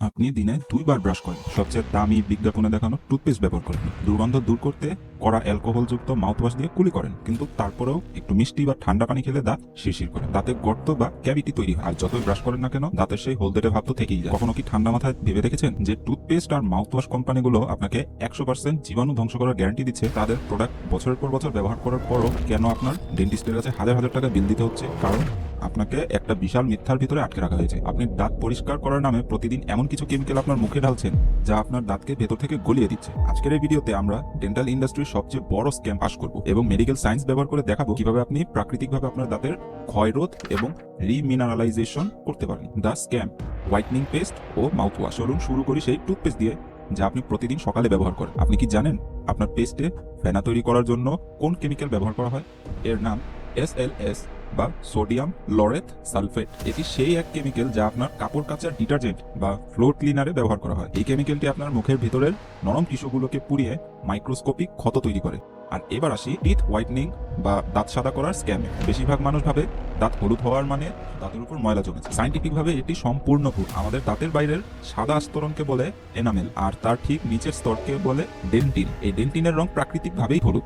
আপনি দিনে 2 বার ব্রাশ করেন, সবচেয়ে দামি বিজ্ঞাপনে দেখানো টুথপেস্ট ব্যবহার করেন, দুর্গন্ধ দূর করতে কড়া অ্যালকোহলযুক্ত মাউথওয়াশ দিয়ে কুলি করেন, কিন্তু তারপরেও একটু মিষ্টি বা ঠান্ডা পানি খেলে দাঁত শিরশির করে, দাঁতে গর্ত বা ক্যাভিটি তৈরি হয়। আর যতই ব্রাশ করেন না কেন, দাঁতের সেই হলদেটে ভাব তো থেকেই যায়। কখনো কি ঠান্ডা মাথায় ভেবে দেখেছেন যে টুথপেস্ট আর মাউথওয়াশ কোম্পানিগুলো আপনাকে 100% জীবাণু ধ্বংস করার গ্যারান্টি দিচ্ছে, তাদের প্রোডাক্ট বছরের পর বছর ব্যবহার করার পরও কেন আপনার ডেন্টিস্টের কাছে হাজার হাজার টাকা বিল দিতে হচ্ছে? কারণ আপনাকে একটা বিশাল মিথ্যার ভিতরে আটকে রাখা হয়েছে। আপনি দাঁত পরিষ্কার করার নামে প্রতিদিন এমন কিছু কেমিক্যাল আপনার মুখে ঢালছেন যা আপনার দাঁতকে ভেতর থেকে গলিয়ে দিচ্ছে। আজকের এই ভিডিওতে আমরা ডেন্টাল ইন্ডাস্ট্রির সবচেয়ে বড় স্ক্যাম পাস করব এবং মেডিকেল সায়েন্স ব্যবহার করে দেখাবো কিভাবে আপনি প্রাকৃতিকভাবে আপনার দাঁতের ক্ষয়রোধ এবং রিমিনারালাইজেশন করতে পারেন। দ্য স্ক্যাম, হোয়াইটনিং পেস্ট ও মাউথওয়াশ। চলুন শুরু করি সেই টুথপেস্ট দিয়ে যা আপনি প্রতিদিন সকালে ব্যবহার করেন। আপনি কি জানেন আপনার পেস্টে ফেনা তৈরি করার জন্য কোন কেমিক্যাল ব্যবহার করা হয়? এর নাম SLS বা সোডিয়াম লরেথ সালফেট। এটি সেই এক কেমিক্যাল যা আপনার কাপড় কাচার ডিটারজেন্ট বা ফ্লোর ক্লিনারে ব্যবহার করা হয়। এই কেমিক্যালটি আপনার মুখের ভিতরের নরম টিস্যুগুলোকে পুড়িয়ে মাইক্রোস্কোপিক ক্ষত তৈরি করে। আর এবার আসি টিথ হোয়াইটনিং বা দাঁত সাদা করার স্ক্যামে। বেশিরভাগ মানুষ ভাবে দাঁত হলুদ হওয়ার মানে দাঁতের উপর ময়লা জমেছে। সাইন্টিফিক ভাবে এটি সম্পূর্ণ ভুল। আমাদের দাঁতের বাইরের সাদা আস্তরণকে বলে এনামেল, আর তার ঠিক নিচের স্তরকে বলে ডেন্টিন। এই ডেন্টিনের রং প্রাকৃতিক ভাবেই হলুদ।